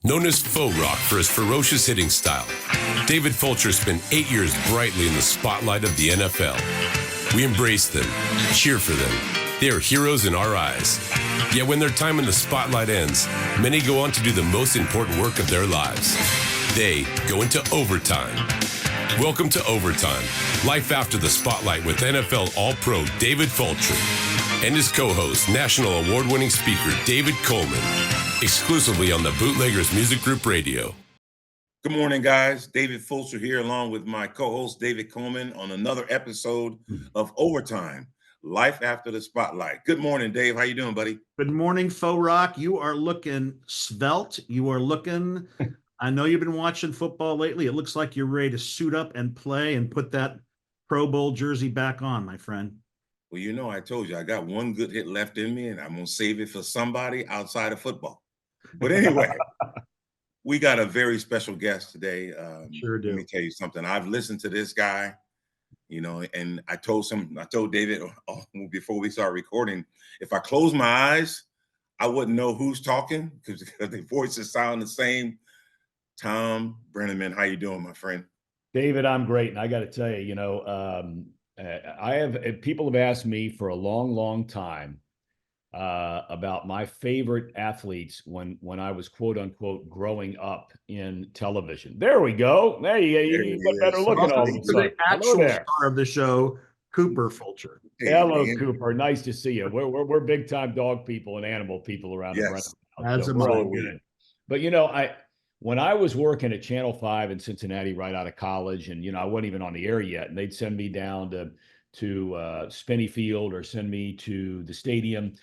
Known as Faux Rock for his ferocious hitting style, David Fulcher spent 8 years brightly in the spotlight of the NFL. We embrace them, cheer for them. They are heroes in our eyes. Yet when their time in the spotlight ends, many go on to do the most important work of their lives. They go into overtime. Welcome to Overtime, life after the spotlight with NFL All-Pro David Fulcher and his co-host, national award-winning speaker David Coleman, exclusively on the Bootleggers Music Group Radio. Good morning, guys. David Fulcher here, along with my co-host David Coleman, on another episode of Overtime, life after the spotlight. Good morning, Dave. How you doing, buddy? Good morning, Faux Rock. You are looking svelte. You are looking. I know you've been watching football lately. It looks like you're ready to suit up and play and put that Pro Bowl jersey back on, my friend. Well, you know, I told you I got one good hit left in me, and I'm going to save it for somebody outside of football. But anyway, we got a very special guest today. Sure do. Let me tell you something. I've listened to this guy, you know, and I told David before we start recording, if I close my eyes, I wouldn't know who's talking because the voices sound the same. Thom Brennaman, how you doing, my friend? David, I'm great. And I got to tell you, people have asked me for a long, long time about my favorite athletes when I was quote unquote growing up in television. There we go. There you get better looking all of a sudden. The actual star of the show, Cooper Fulcher. Hello, Cooper. Nice to see you. We're big time dog people and animal people around the As a mother. But when I was working at Channel 5 in Cincinnati right out of college, and I wasn't even on the air yet, and they'd send me down to Spinney Field or send me to the stadium,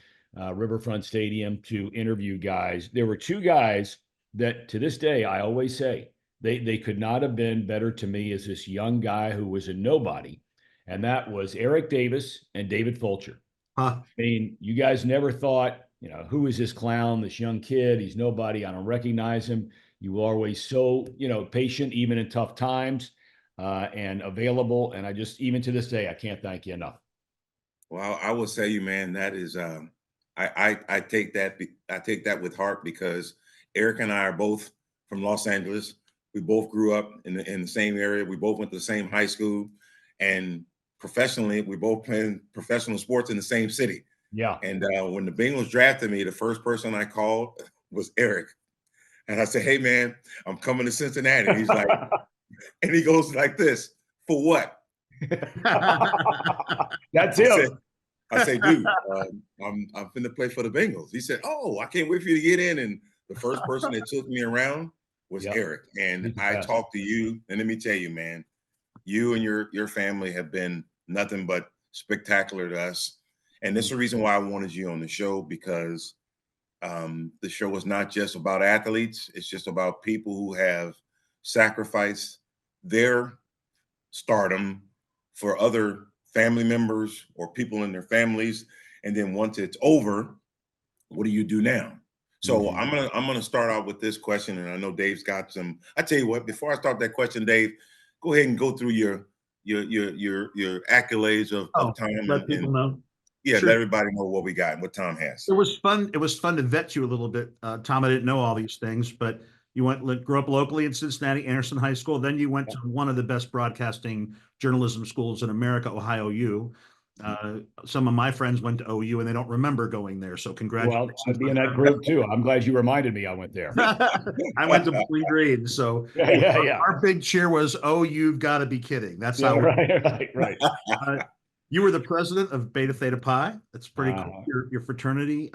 Riverfront Stadium, to interview guys. There were two guys that to this day I always say they could not have been better to me as this young guy who was a nobody, and that was Eric Davis and David Fulcher. I mean, you guys never thought, who is this clown, this young kid? He's nobody. I don't recognize him. You were always so, patient, even in tough times, and available. And I just, even to this day, I can't thank you enough. Well, I will say you, man, that is, I take that with heart because Eric and I are both from Los Angeles. We both grew up in the same area. We both went to the same high school, and professionally, we both playing professional sports in the same city. Yeah. And when the Bengals drafted me, the first person I called was Eric. And I said, hey, man, I'm coming to Cincinnati. He's like, and he goes like this, for what? That's him. I say, dude, I'm finna play for the Bengals. He said, oh, I can't wait for you to get in. And the first person that took me around was Eric. And I talked to you. And let me tell you, man, you and your family have been nothing but spectacular to us. And this is the reason why I wanted you on the show, because the show is not just about athletes. It's just about people who have sacrificed their stardom for other family members or people in their families. And then once it's over, what do you do now? So I'm gonna start out with this question, and I know Dave's got some. I tell you what, before I start that question, Dave, go ahead and go through your accolades of time. Let people know. Yeah, Sure. Let everybody know what we got and what Thom has. It was fun. It was fun to vet you a little bit, Thom. I didn't know all these things, but you grew up locally in Cincinnati, Anderson High School. Then you went to one of the best broadcasting journalism schools in America, Ohio U. Some of my friends went to OU and they don't remember going there. So congratulations. Well, I'd be in that group too. I'm glad you reminded me I went there. I went to Bowling Green. So our big cheer was, oh, you've got to be kidding. That's how. Right. You were the president of Beta Theta Pi. That's pretty cool. Your fraternity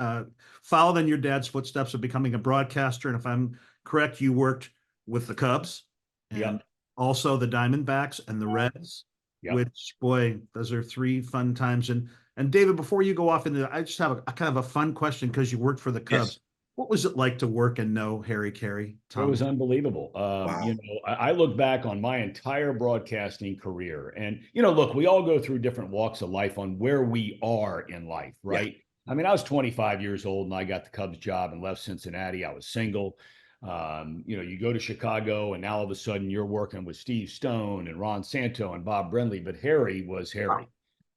followed in your dad's footsteps of becoming a broadcaster. And if I'm correct, you worked with the Cubs and also the Diamondbacks and the Reds, which, boy, those are three fun times. And David, before you go off into, I just have a kind of a fun question because you worked for the Cubs. Yes. What was it like to work and know Harry Caray, Thom? It was unbelievable. Wow. I look back on my entire broadcasting career, and look, we all go through different walks of life on where we are in life, right? Yeah. I mean, I was 25 years old and I got the Cubs job and left Cincinnati. I was single. You go to Chicago and now all of a sudden you're working with Steve Stone and Ron Santo and Bob Brenly, but Harry was Harry.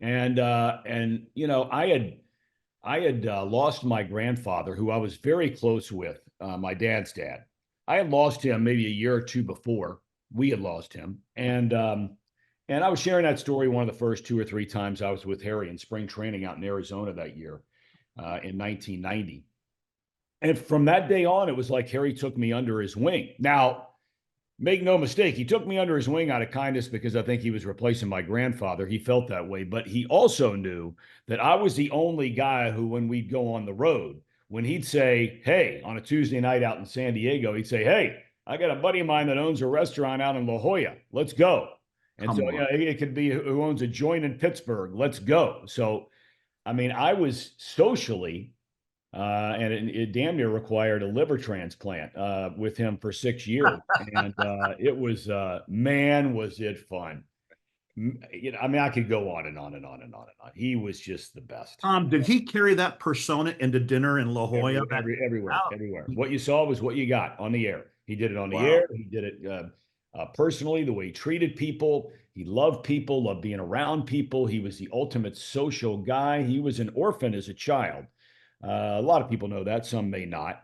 And I had lost my grandfather, who I was very close with, my dad's dad. I had lost him maybe a year or two before we had lost him. And I was sharing that story one of the first 2 or 3 times I was with Harry in spring training out in Arizona that year in 1990. And from that day on, it was like Harry took me under his wing. Now, make no mistake, he took me under his wing out of kindness because I think he was replacing my grandfather. He felt that way. But he also knew that I was the only guy who, when we'd go on the road, when he'd say, hey, on a Tuesday night out in San Diego, he'd say, hey, I got a buddy of mine that owns a restaurant out in La Jolla. Let's go. And so it could be who owns a joint in Pittsburgh. Let's go. So, I mean, I was socially and it damn near required a liver transplant with him for 6 years. And it was, man, was it fun. I mean, I could go on and on and on and on and on. He was just the best. Thom, did he carry that persona into dinner in La Jolla? Everywhere. What you saw was what you got on the air. He did it on the air. He did it personally, the way he treated people. He loved people, loved being around people. He was the ultimate social guy. He was an orphan as a child. A lot of people know that, some may not.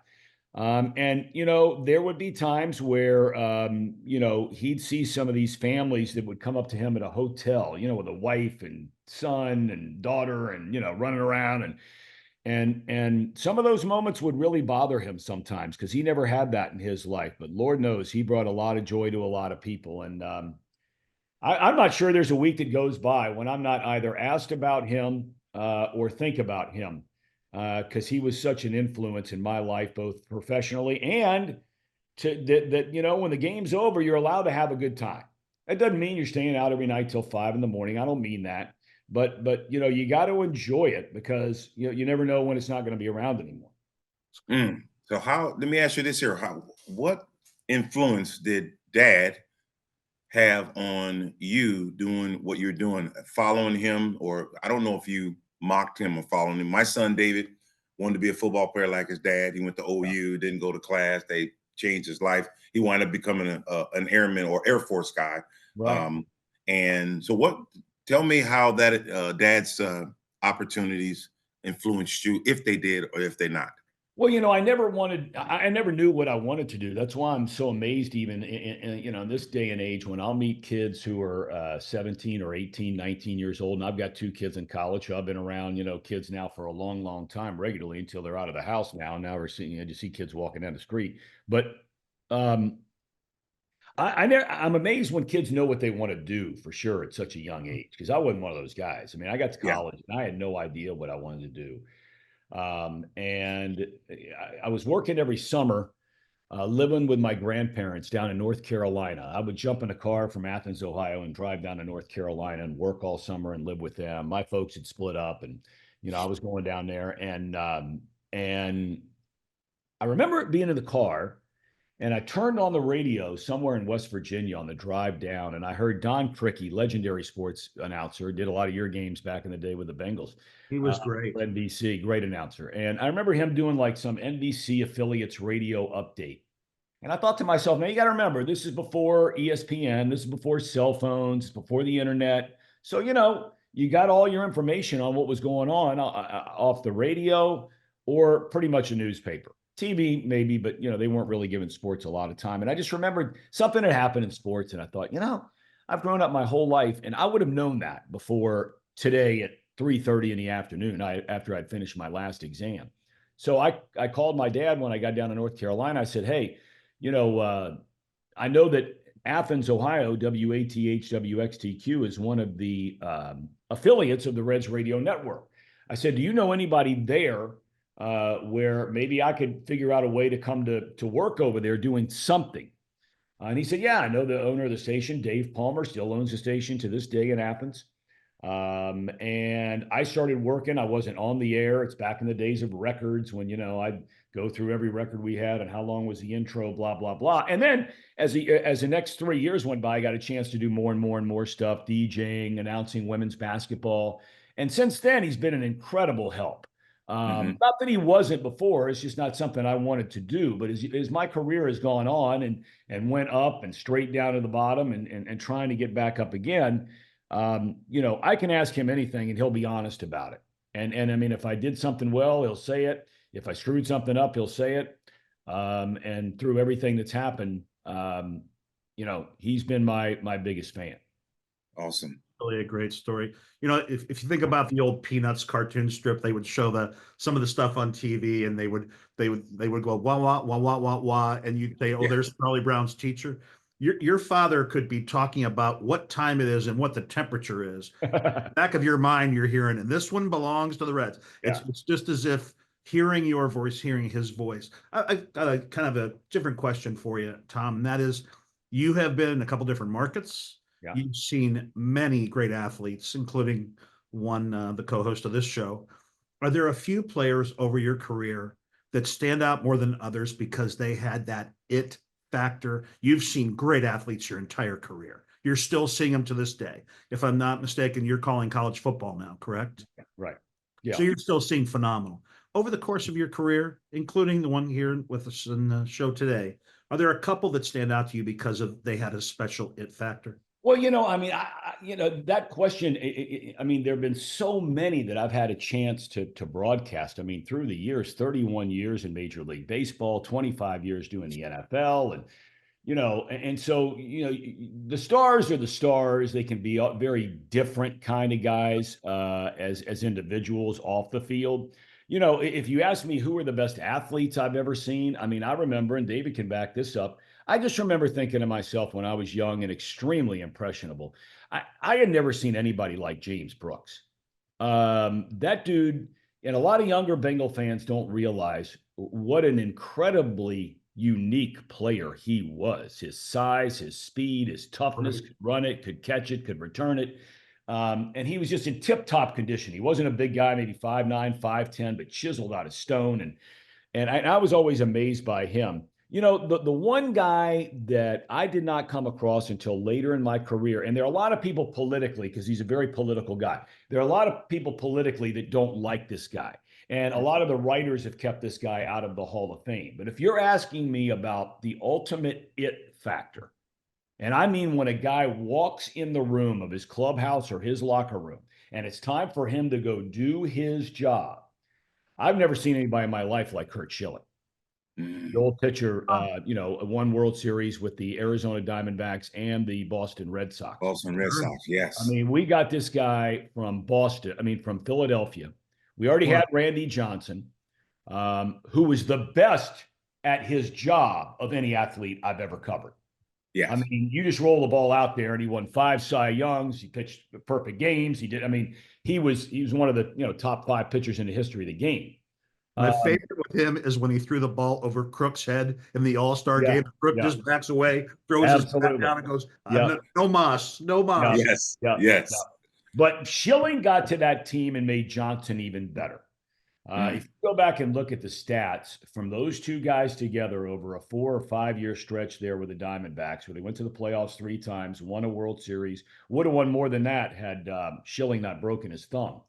And, you know, there would be times where, you know, he'd see some of these families that would come up to him at a hotel, you know, with a wife and son and daughter and, you know, running around. And some of those moments would really bother him sometimes because he never had that in his life. But Lord knows he brought a lot of joy to a lot of people. And I'm not sure there's a week that goes by when I'm not either asked about him or think about him. Because he was such an influence in my life, both professionally and that, you know, when the game's over, you're allowed to have a good time. That doesn't mean you're staying out every night till 5 a.m. I don't mean that, but you know, you got to enjoy it because you never know when it's not going to be around anymore. So let me ask you this here. What influence did Dad have on you doing what you're doing, following him, or I don't know if you mocked him or following him. My son, David, wanted to be a football player like his dad. He went to OU, didn't go to class. They changed his life. He wound up becoming an airman or Air Force guy. Right. And so tell me how that Dad's opportunities influenced you, if they did or if they not. Well, you know, I never knew what I wanted to do. That's why I'm so amazed even in this day and age when I'll meet kids who are 17 or 18, 19 years old. And I've got 2 kids in college. So I've been around, you know, kids now for a long, long time regularly until they're out of the house now. And now we're seeing, you see kids walking down the street. But I'm amazed when kids know what they want to do for sure at such a young age, because I wasn't one of those guys. I mean, I got to college and I had no idea what I wanted to do. And I was working every summer, living with my grandparents down in North Carolina. I would jump in a car from Athens, Ohio, and drive down to North Carolina and work all summer and live with them. My folks had split up, and you know, I was going down there, and I remember being in the car, and I turned on the radio somewhere in West Virginia on the drive down, and I heard Don Criqui, legendary sports announcer, did a lot of your games back in the day with the Bengals. He was great. NBC, great announcer. And I remember him doing like some NBC affiliates radio update. And I thought to myself, now you got to remember, this is before ESPN, this is before cell phones, before the internet. So, you know, you got all your information on what was going on off the radio or pretty much a newspaper. TV maybe, but, you know, they weren't really giving sports a lot of time. And I just remembered something had happened in sports. And I thought, you know, I've grown up my whole life and I would have known that before today at 3:30 in the afternoon after I'd finished my last exam. So I called my dad when I got down to North Carolina. I said, hey, you know, I know that Athens, Ohio, WATHWXTQ is one of the affiliates of the Reds Radio Network. I said, do you know anybody there where maybe I could figure out a way to come to work over there doing something? And he said, yeah, I know the owner of the station, Dave Palmer, still owns the station to this day in Athens. And I started working. I wasn't on the air. It's back in the days of records when, you know, I'd go through every record we had and how long was the intro, blah, blah, blah. And then as the next 3 years went by, I got a chance to do more and more and more stuff, DJing, announcing women's basketball. And since then, he's been an incredible help. Not that he wasn't before, it's just not something I wanted to do. But as my career has gone on and went up and straight down to the bottom and trying to get back up again, you know, I can ask him anything and he'll be honest about it. And I mean, if I did something well, he'll say it. If I screwed something up, he'll say it. And through everything that's happened, he's been my biggest fan. Awesome. Really a great story. If you think about the old Peanuts cartoon strip, they would show some of the stuff on TV, and they would go wah wah wah wah wah wah, and you'd say, "Oh, there's Charlie Brown's teacher." Your father could be talking about what time it is and what the temperature is. Back of your mind, you're hearing, and this one belongs to the Reds. It's just as if hearing your voice, hearing his voice. I've got a kind of a different question for you, Tom, and that is, you have been in a couple different markets. Yeah. You've seen many great athletes, including one, the co-host of this show. Are there a few players over your career that stand out more than others because they had that it factor? You've seen great athletes your entire career. You're still seeing them to this day. If I'm not mistaken, you're calling college football now, correct? Right. Yeah. So you're still seeing phenomenal. Over the course of your career, including the one here with us in the show today, are there a couple that stand out to you because they had a special it factor? Well, that question, there have been so many that I've had a chance to broadcast. I mean, through the years, 31 years in Major League Baseball, 25 years doing the NFL. So the stars are the stars. They can be very different kind of guys as individuals off the field. If you ask me who are the best athletes I've ever seen, I remember, and David can back this up, I just remember thinking to myself when I was young and extremely impressionable, I had never seen anybody like James Brooks. That dude, and a lot of younger Bengal fans don't realize what an incredibly unique player he was. His size, his speed, his toughness, could run it, could catch it, could return it. And he was just in tip-top condition. He wasn't a big guy, maybe 5'9", 5'10", but chiseled out of stone. And I was always amazed by him. The one guy that I did not come across until later in my career, and there are a lot of people politically, because he's a very political guy, there are a lot of people politically that don't like this guy. And a lot of the writers have kept this guy out of the Hall of Fame. But if you're asking me about the ultimate it factor, and I mean when a guy walks in the room of his clubhouse or his locker room, and it's time for him to go do his job, I've never seen anybody in my life like Curt Schilling. The old pitcher, won World Series with the Arizona Diamondbacks and the Boston Red Sox. Boston Red Sox, yes. We got this guy from from Philadelphia. We already had Randy Johnson, who was the best at his job of any athlete I've ever covered. Yeah. You just roll the ball out there, and he won 5 Cy Youngs. He pitched perfect games. He was one of the top 5 pitchers in the history of the game. My favorite with him is when he threw the ball over Crook's head in the All-Star game. Crook just backs away, throws his bat down, and goes, no mas. Yes. Yes. But Schilling got to that team and made Johnson even better. If you go back and look at the stats from those two guys together over a 4 or 5 year stretch there with the Diamondbacks, where they went to the playoffs 3 times, won a World Series, would have won more than that had Schilling not broken his thumb.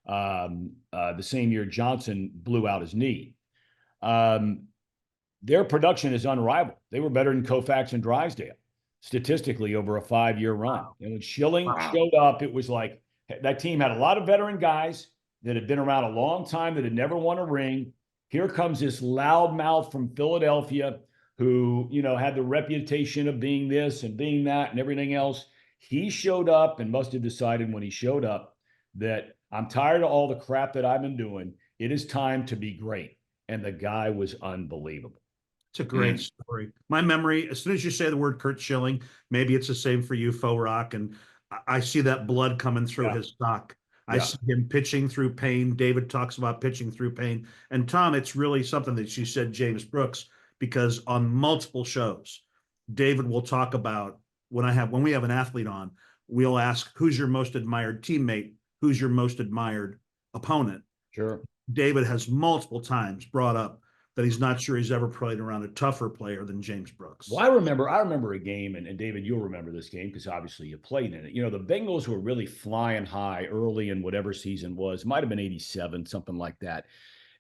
The same year Johnson blew out his knee. Their production is unrivaled. They were better than Koufax and Drysdale statistically over a 5-year run. And when Schilling showed up, it was like that team had a lot of veteran guys that had been around a long time that had never won a ring. Here comes this loudmouth from Philadelphia who, had the reputation of being this and being that and everything else. He showed up and must have decided when he showed up that I'm tired of all the crap that I've been doing. It is time to be great. And the guy was unbelievable. It's a great story. My memory, as soon as you say the word Curt Schilling, maybe it's the same for you, Faux Rock, and I see that blood coming through his stock. I see him pitching through pain. David talks about pitching through pain. And Tom, it's really something that you said, James Brooks, because on multiple shows, David will talk about when we have an athlete on, we'll ask, who's your most admired teammate? Who's your most admired opponent? Sure. David has multiple times brought up that he's not sure he's ever played around a tougher player than James Brooks. Well, I remember a game, and David, you'll remember this game because obviously you played in it. The Bengals were really flying high early in whatever season was. Might have been 87, something like that.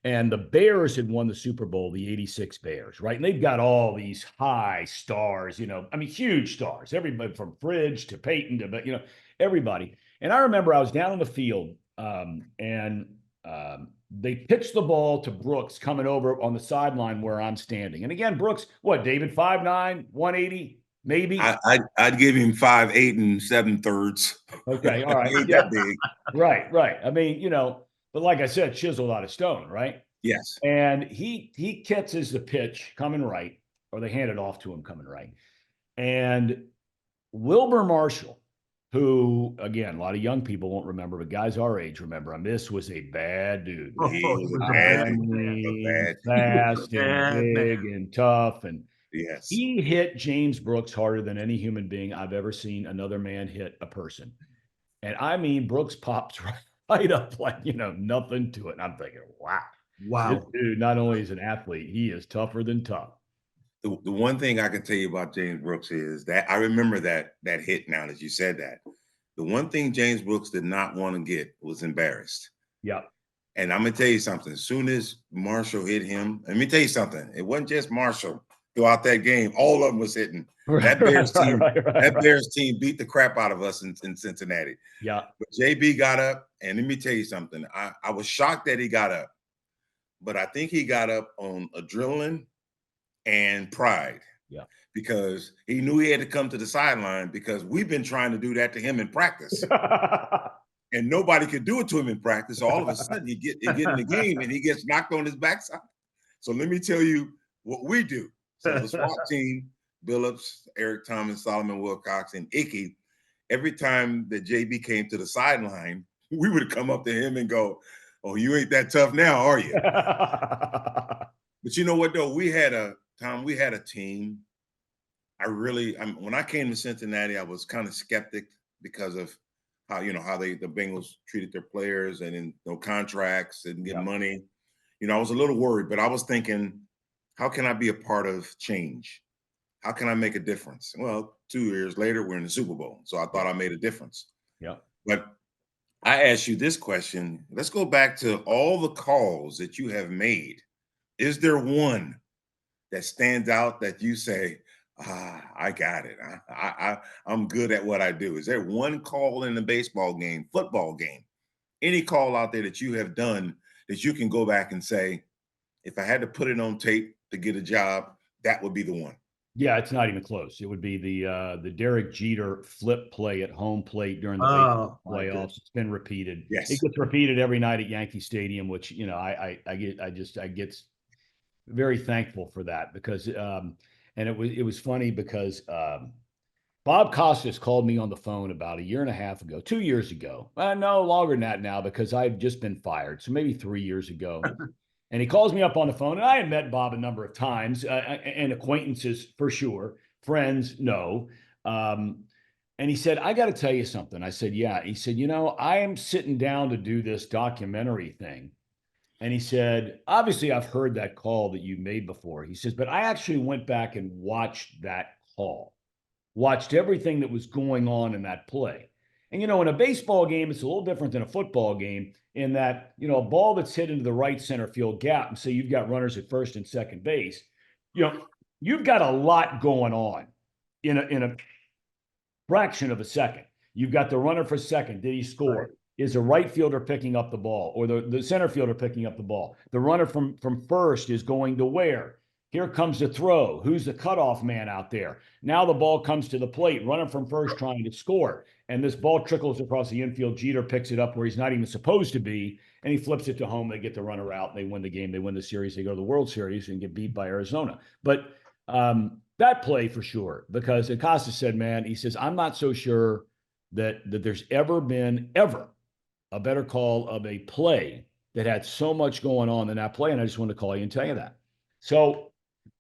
And the Bears had won the Super Bowl, the 86 Bears, right? And they've got all these high stars, huge stars, everybody from Fridge to Peyton to, everybody. And I remember I was down on the field, and They pitched the ball to Brooks coming over on the sideline where I'm standing. And again, Brooks, what, David, 5'9", 180, maybe? I'd give him 5'8 7/3. Okay, all right. He ain't that big. Right. I mean, but like I said, chiseled out of stone, right? Yes. And he catches the pitch coming right, or they hand it off to him coming right. And Wilbur Marshall, who, again, a lot of young people won't remember, but guys our age remember him. This was a bad dude. He was bad, fast and big and tough. And yes, he hit James Brooks harder than any human being I've ever seen another man hit a person. And I mean, Brooks pops right up like, nothing to it. And I'm thinking, wow. This dude not only is an athlete, he is tougher than tough. The one thing I can tell you about James Brooks is that I remember that hit now that you said that. The one thing James Brooks did not want to get was embarrassed. Yeah. And I'm going to tell you something. As soon as Marshall hit him, let me tell you something. It wasn't just Marshall throughout that game. All of them was hitting. That Bears team, Bears team beat the crap out of us in Cincinnati. Yeah. But JB got up, and let me tell you something. I was shocked that he got up, but I think he got up on adrenaline and pride. Yeah. Because he knew he had to come to the sideline because we've been trying to do that to him in practice. And nobody could do it to him in practice. All of a sudden, he get in the game and he gets knocked on his backside. So let me tell you what we do. So the SWAT team, Billups, Eric Thomas, Solomon Wilcox, and Icky, every time that JB came to the sideline, we would come up to him and go, "Oh, you ain't that tough now, are you?" But you know what, though? We had a team. When I came to Cincinnati, I was kind of skeptic because of how the Bengals treated their players and in no contracts and get money. I was a little worried, but I was thinking, how can I be a part of change? How can I make a difference? Well, 2 years later, we're in the Super Bowl. So I thought I made a difference. Yeah. But I asked you this question. Let's go back to all the calls that you have made. Is there one that stands out that you say, I got it. I'm good at what I do? Is there one call in the baseball game, football game, any call out there that you have done that you can go back and say, if I had to put it on tape to get a job, that would be the one? Yeah, it's not even close. It would be the Derek Jeter flip play at home plate during the playoffs. It's been repeated. Yes. It gets repeated every night at Yankee Stadium, which I get very thankful for that because and it was funny because Bob Costas called me on the phone about 2 years ago. No longer than that now because I've just been fired. So maybe 3 years ago. And he calls me up on the phone, and I had met Bob a number of times, and acquaintances for sure, friends, no. And he said, I got to tell you something. I said, yeah. He said, I am sitting down to do this documentary thing. And he said, obviously, I've heard that call that you made before. He says, but I actually went back and watched that call, watched everything that was going on in that play. And, in a baseball game, it's a little different than a football game in that, a ball that's hit into the right center field gap, and say you've got runners at first and second base, you've got a lot going on in a fraction of a second. You've got the runner for second. Did he score? Right. Is the right fielder picking up the ball or the center fielder picking up the ball? The runner from first is going to where? Here comes the throw. Who's the cutoff man out there? Now the ball comes to the plate, running from first trying to score. And this ball trickles across the infield. Jeter picks it up where he's not even supposed to be, and he flips it to home. They get the runner out, and they win the game. They win the series. They go to the World Series and get beat by Arizona. But that play for sure, because Acosta said, man, he says, I'm not so sure that there's ever been a better call of a play that had so much going on in that play, and I just wanted to call you and tell you that. So,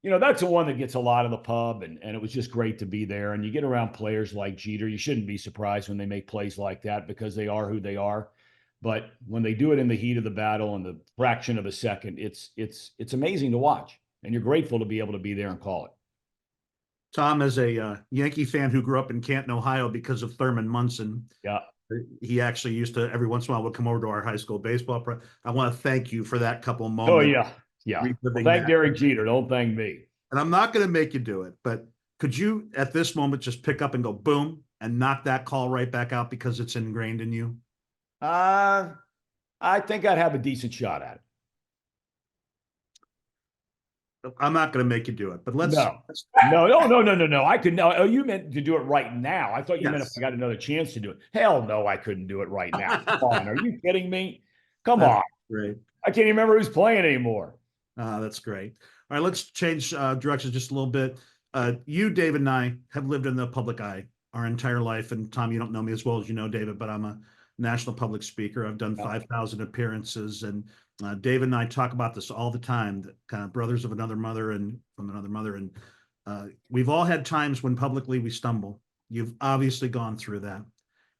that's the one that gets a lot of the pub, and it was just great to be there. And you get around players like Jeter, you shouldn't be surprised when they make plays like that because they are who they are. But when they do it in the heat of the battle in the fraction of a second, it's amazing to watch, and you're grateful to be able to be there and call it. Tom, as a Yankee fan who grew up in Canton, Ohio, because of Thurman Munson, yeah, he actually used to every once in a while would come over to our high school baseball. I want to thank you for that couple of moments. Oh yeah. Yeah. Well, thank Derek Jeter. Don't thank me. And I'm not going to make you do it, but could you at this moment just pick up and go boom and knock that call right back out because it's ingrained in you? I think I'd have a decent shot at it. I'm not going to make you do it, but let's. No. No. I could. No. Oh, you meant to do it right now. I thought you meant if Yes. I got another chance to do it. Hell no, I couldn't do it right now. Come on. Are you kidding me? Come That's on. great. I can't even remember who's playing anymore. That's great. All right, let's change directions just a little bit. You, David, and I have lived in the public eye our entire life. And Tom, you don't know me as well as you know, David, but I'm a national public speaker. I've done 5,000 appearances, and David and I talk about this all the time. That kind of brothers of another mother and from another mother, and we've all had times when publicly we stumble. You've obviously gone through that.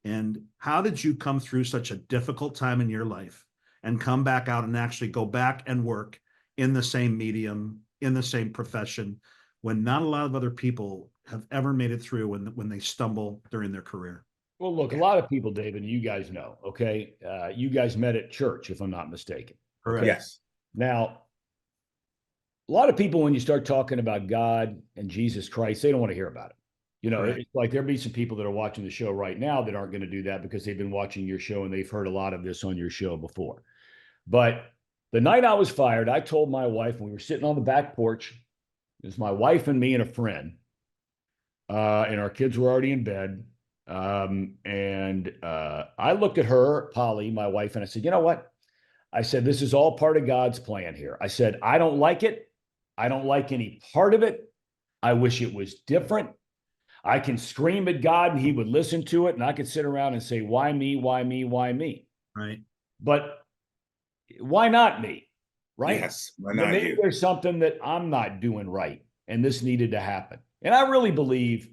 And how did you come through such a difficult time in your life and come back out and actually go back and work in the same medium, in the same profession, when not a lot of other people have ever made it through when they stumble during their career? Well, look, a lot of people, David, you guys know, okay? You guys met at church, if I'm not mistaken. Correct. Yes. Now, a lot of people, when you start talking about God and Jesus Christ, they don't want to hear about it. You know, Correct. it's like there'll be some people that are watching the show right now that aren't going to do that because they've been watching your show and they've heard a lot of this on your show before. But the night I was fired, I told my wife, when we were sitting on the back porch, it was my wife and me and a friend, and our kids were already in bed. I looked at her, Polly, my wife, and I said, you know what? I said, this is all part of God's plan here. I said, I don't like it. I don't like any part of it. I wish it was different. I can scream at God and he would listen to it. And I could sit around and say, why me? Why me? Why me? Right. But why not me? Right? Yes. Why not Maybe you? there's something that I'm not doing right. And this needed to happen. And I really believe,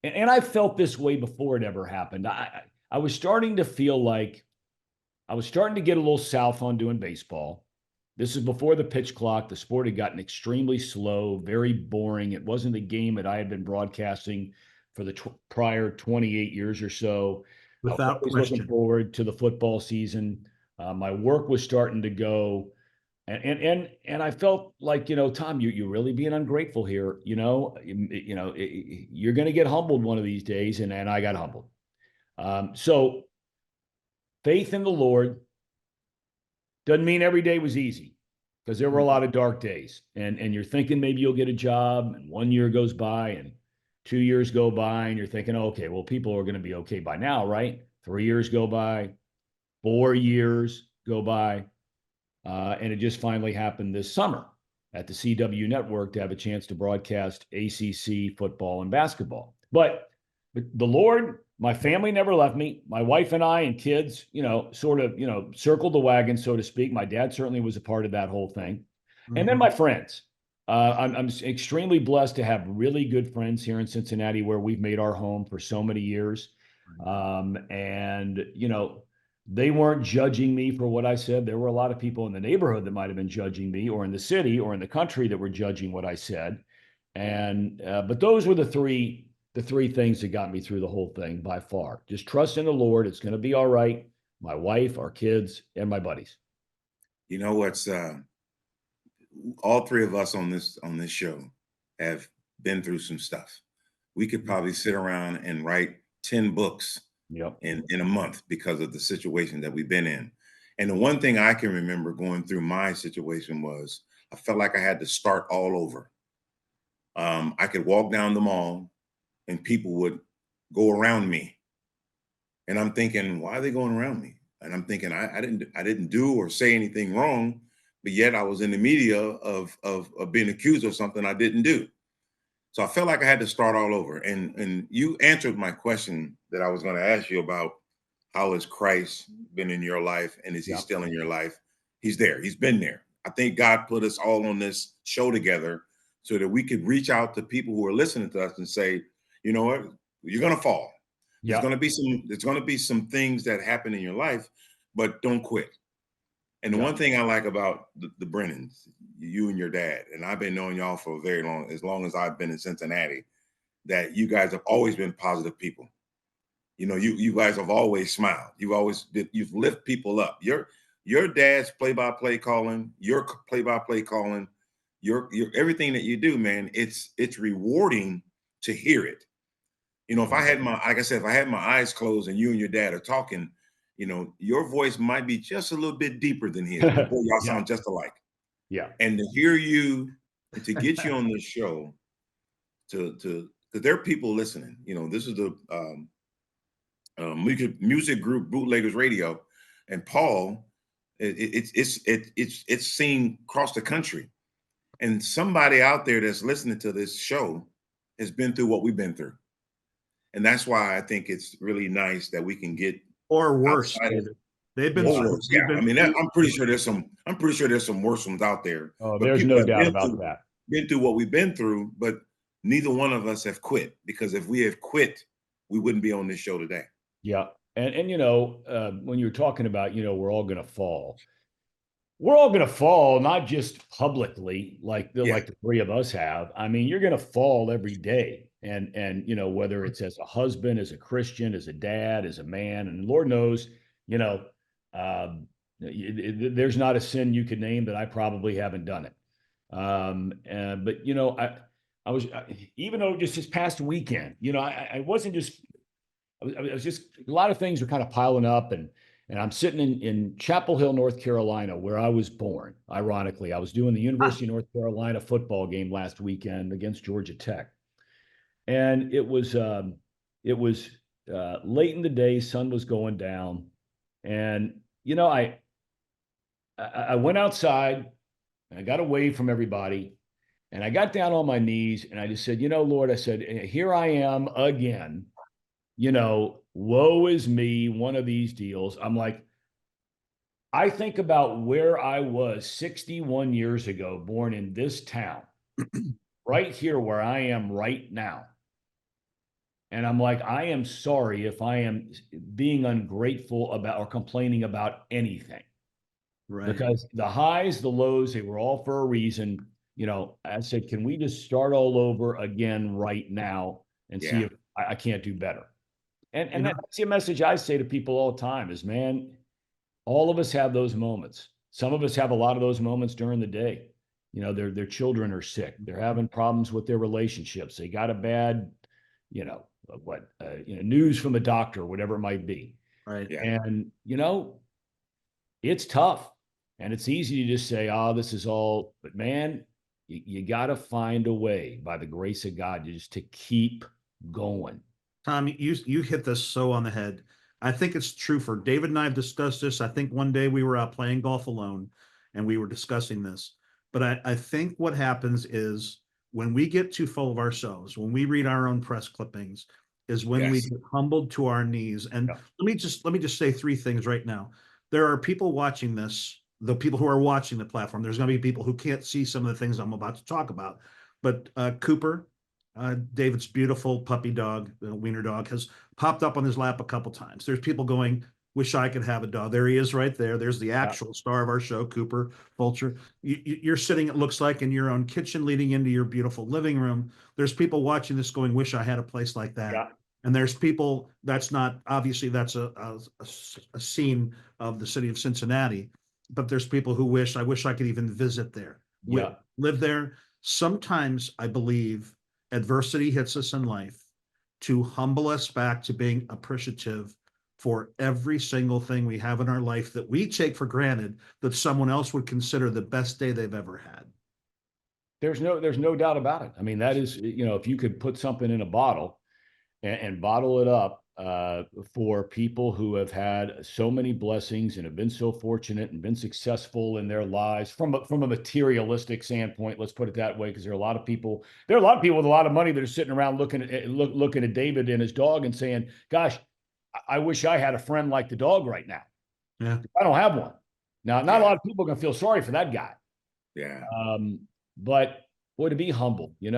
and I felt this way before it ever happened. I was starting to feel like I was starting to get a little south on doing baseball. This is before the pitch clock. The sport had gotten extremely slow, very boring. It wasn't the game that I had been broadcasting for the prior 28 years or so. Without I was question. looking forward to the football season. My work was starting to go. And I felt like, you know, Tom, you're really being ungrateful here. You're going to get humbled one of these days. And I got humbled. So faith in the Lord doesn't mean every day was easy, because there were a lot of dark days. And you're thinking maybe you'll get a job, and 1 year goes by and 2 years go by, and you're thinking, okay, well, people are going to be okay by now, right? 3 years go by, 4 years go by. And it just finally happened this summer at the CW network to have a chance to broadcast ACC football and basketball. But the Lord, my family never left me. My wife and I and kids, circled the wagon, so to speak. My dad certainly was a part of that whole thing. Mm-hmm. And then my friends. I'm extremely blessed to have really good friends here in Cincinnati, where we've made our home for so many years. They weren't judging me for what I said. There were a lot of people in the neighborhood that might have been judging me, or in the city or in the country that were judging what I said. But those were the three things that got me through the whole thing by far. Just trust in the Lord. It's going to be all right. My wife, our kids, and my buddies. You know what's all three of us on this show have been through some stuff. We could probably sit around and write 10 books in a month because of the situation that we've been in. And the one thing I can remember going through my situation was I felt like I had to start all over. I could walk down the mall and people would go around me. And I'm thinking, why are they going around me? And I'm thinking, I didn't do or say anything wrong, but yet I was in the media of being accused of something I didn't do. So I felt like I had to start all over. And you answered my question that I was going to ask you about how has Christ been in your life, and is he still in your life? He's there. He's been there. I think God put us all on this show together so that we could reach out to people who are listening to us and say, you know what, you're going to fall. There's going to be some things that happen in your life, but don't quit. And the one thing I like about the Brennans, you and your dad, and I've been knowing y'all for very long, as long as I've been in Cincinnati, that you guys have always been positive people. You know, you guys have always smiled. You've lifted people up. Your dad's play-by-play calling, your play-by-play calling, your everything that you do, man, it's rewarding to hear it. You know, if I had my eyes closed and you and your dad are talking, your voice might be just a little bit deeper than his, but boy, y'all sound just alike. Yeah. And to hear you, and to get you on this show, because there are people listening. This is the music group Bootleggers Radio, and Paul, it's seen across the country, and somebody out there that's listening to this show has been through what we've been through, and that's why I think it's really nice that we can get or worse. They've been worse. Yeah, I mean, I'm pretty sure there's some worse ones out there. Oh, there's no doubt about that. Been through what we've been through, but neither one of us have quit, because if we have quit, we wouldn't be on this show today. Yeah. And when you're talking about, we're all going to fall. We're all going to fall, not just publicly like the three of us have. I mean, you're going to fall every day. And whether it's as a husband, as a Christian, as a dad, as a man, and Lord knows, there's not a sin you could name that I probably haven't done it. But I was, even though just this past weekend, I wasn't just, I was just, a lot of things were kind of piling up, and I'm sitting in Chapel Hill, North Carolina, where I was born. Ironically, I was doing the University of North Carolina football game last weekend against Georgia Tech. And it was late in the day, sun was going down. And, I went outside and I got away from everybody, and I got down on my knees and I just said, Lord, I said, here I am again, woe is me, one of these deals. I'm like, I think about where I was 61 years ago, born in this town, right here where I am right now. And I'm like, I am sorry if I am being ungrateful about or complaining about anything. Right. Because the highs, the lows, they were all for a reason. I said, can we just start all over again right now and see if I can't do better? And that's the message I say to people all the time is, man, all of us have those moments. Some of us have a lot of those moments during the day. Their children are sick. They're having problems with their relationships. They got a bad, news from the doctor, whatever it might be. Right. Yeah. And, it's tough, and it's easy to just say, this is all, but man, you got to find a way by the grace of God just to keep going. Tom, you hit this so on the head. I think it's true for David and I have discussed this. I think one day we were out playing golf alone and we were discussing this, but I think what happens is when we get too full of ourselves, when we read our own press clippings, is when we get humbled to our knees. And let me just say three things right now. There are people watching this, the people who are watching the platform. There's going to be people who can't see some of the things I'm about to talk about. But Cooper, David's beautiful puppy dog, wiener dog, has popped up on his lap a couple times. There's people going, wish I could have a dog. There he is right there. There's the actual star of our show, Cooper, Fulcher. You're sitting, it looks like, in your own kitchen leading into your beautiful living room. There's people watching this going, wish I had a place like that. Yeah. And there's people, that's not, obviously that's a scene of the city of Cincinnati, but there's people who I wish I could even visit there, live there. Sometimes I believe adversity hits us in life to humble us back to being appreciative for every single thing we have in our life that we take for granted that someone else would consider the best day they've ever had. There's no doubt about it. I mean, that is, if you could put something in a bottle and bottle it up for people who have had so many blessings and have been so fortunate and been successful in their lives from a materialistic standpoint, let's put it that way, because there are a lot of people with a lot of money that are sitting around looking at David and his dog and saying, gosh, I wish I had a friend like the dog right now. Yeah. I don't have one. Now, not a lot of people are going to feel sorry for that guy. Yeah. But boy, to be humble, when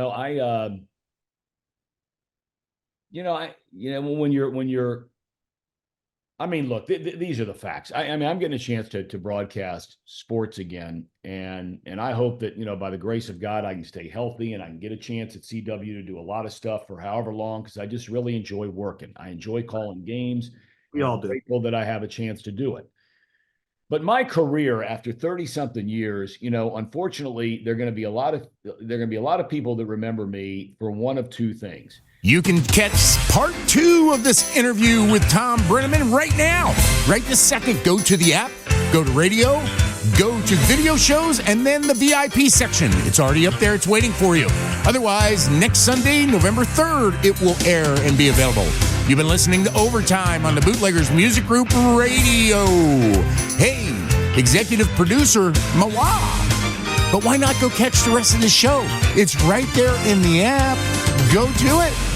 you're, I mean, look, these are the facts. I mean, I'm getting a chance to broadcast sports again. And I hope that, by the grace of God, I can stay healthy and I can get a chance at CW to do a lot of stuff for however long, because I just really enjoy working. I enjoy calling games. We all do. I'm grateful that I have a chance to do it. But my career after 30 something years, unfortunately, there are going to be a lot of people that remember me for one of two things. You can catch part 2 of this interview with Thom Brennaman right now. Right this second, go to the app, go to radio, go to video shows, and then the VIP section. It's already up there. It's waiting for you. Otherwise, next Sunday, November 3rd, it will air and be available. You've been listening to Overtime on the Bootleggers Music Group Radio. Hey, executive producer, Mawa. But why not go catch the rest of the show? It's right there in the app. Go do it.